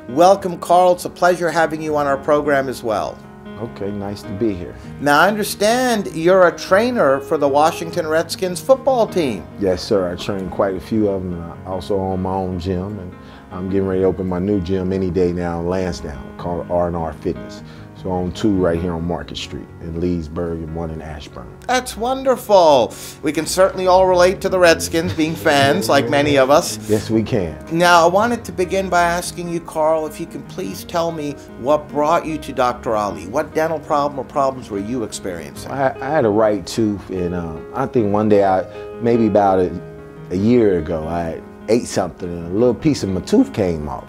Welcome, Carl. It's a pleasure having you on our program as well. Okay, nice to be here. Now, I understand you're a trainer for the Washington Redskins football team. Yes, sir. I train quite a few of them. I also own my own gym, and I'm getting ready to open my new gym any day now in Lansdowne called R&R Fitness. So I own two right here on Market Street in Leesburg and one in Ashburn. That's wonderful. We can certainly all relate to the Redskins, being fans like many of us. Yes, we can. Now, I wanted to begin by asking you, Carl, if you can please tell me what brought you to Dr. Ali. What dental problem or problems were you experiencing? I had a right tooth, and I think one day, maybe about a year ago, I ate something and a little piece of my tooth came off.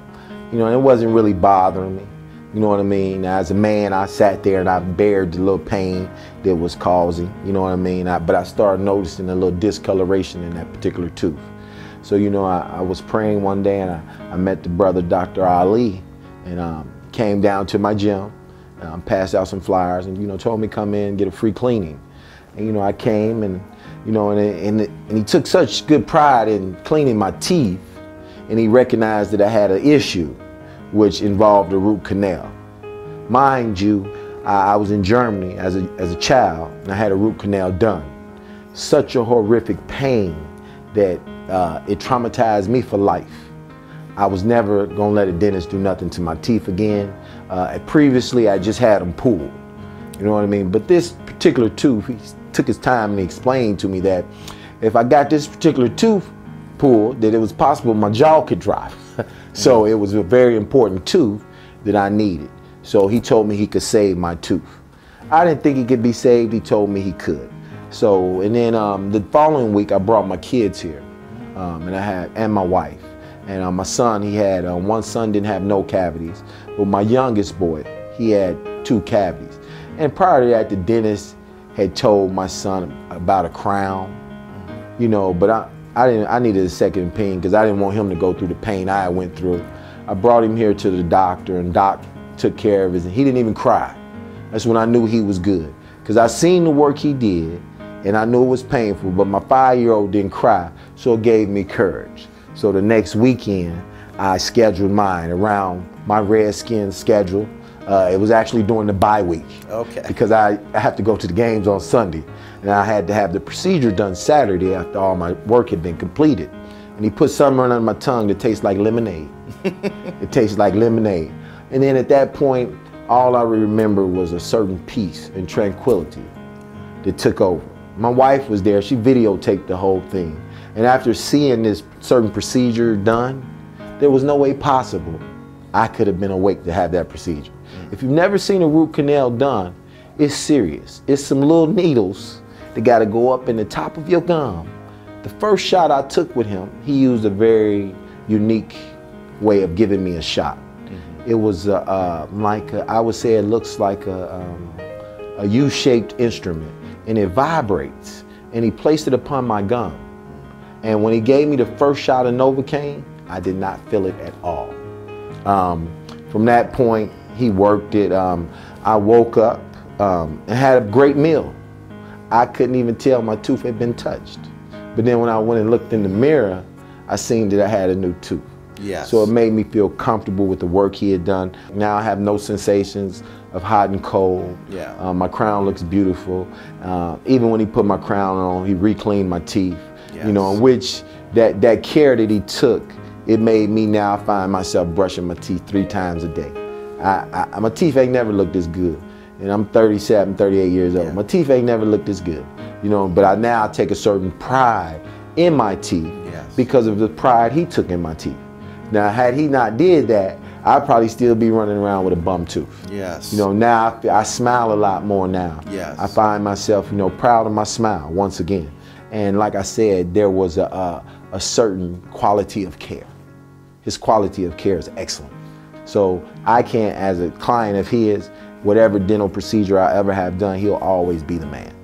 You know, and it wasn't really bothering me. You know what I mean? As a man, I sat there and I bared the little pain that was causing, you know what I mean? But I started noticing a little discoloration in that particular tooth. So, you know, I was praying one day and I met the brother, Dr. Ali, and came down to my gym, passed out some flyers and, you know, told me come in and get a free cleaning. And, you know, I came and, you know, and he took such good pride in cleaning my teeth, and he recognized that I had an issue which involved a root canal. Mind you, I was in Germany as a child, and I had a root canal done. Such a horrific pain that it traumatized me for life. I was never gonna let a dentist do nothing to my teeth again. Previously, I just had them pulled, you know what I mean? But this particular tooth, he took his time and he explained to me that if I got this particular tooth pulled, that it was possible my jaw could drop. So it was a very important tooth that I needed. So he told me he could save my tooth. I didn't think he could be saved. He told me he could. So, and then the following week I brought my kids here, and my wife. And my son, he had, one son didn't have no cavities, but my youngest boy, he had 2 cavities. And prior to that, the dentist had told my son about a crown, you know, but I needed a second opinion because I didn't want him to go through the pain I went through. I brought him here to the doctor, and Doc took care of his, and he didn't even cry. That's when I knew he was good, because I seen the work he did, and I knew it was painful, but my 5-year-old didn't cry, so it gave me courage. So the next weekend, I scheduled mine around my Redskins schedule. It was actually during the bye week, because I have to go to the games on Sunday. And I had to have the procedure done Saturday after all my work had been completed. And he put something under my tongue that tastes like lemonade. It tastes like lemonade. And then at that point, all I remember was a certain peace and tranquility that took over. My wife was there. She videotaped the whole thing. And after seeing this certain procedure done, there was no way possible I could have been awake to have that procedure. If you've never seen a root canal done, it's serious. It's some little needles that got to go up in the top of your gum. The first shot I took with him, he used a very unique way of giving me a shot. It was I would say it looks like a U-shaped instrument, and it vibrates. And he placed it upon my gum. And when he gave me the first shot of Novocaine, I did not feel it at all. From that point, he worked it. I woke up and had a great meal. I couldn't even tell my tooth had been touched. But then when I went and looked in the mirror, I seen that I had a new tooth. Yes. So it made me feel comfortable with the work he had done. Now I have no sensations of hot and cold. Yeah. My crown looks beautiful. Even when he put my crown on, he re-cleaned my teeth. Yes. You know, which that care that he took, it made me now find myself brushing my teeth 3 times a day. My teeth ain't never looked this good. And I'm 37, 38 years old. Yeah. My teeth ain't never looked this good. You know, but I now take a certain pride in my teeth because of the pride he took in my teeth. Now, had he not did that, I'd probably still be running around with a bum tooth. Yes. You know, now I smile a lot more now. Yes. I find myself, you know, proud of my smile once again. And like I said, there was a certain quality of care. His quality of care is excellent. So I can't, as a client of his, whatever dental procedure I ever have done, he'll always be the man.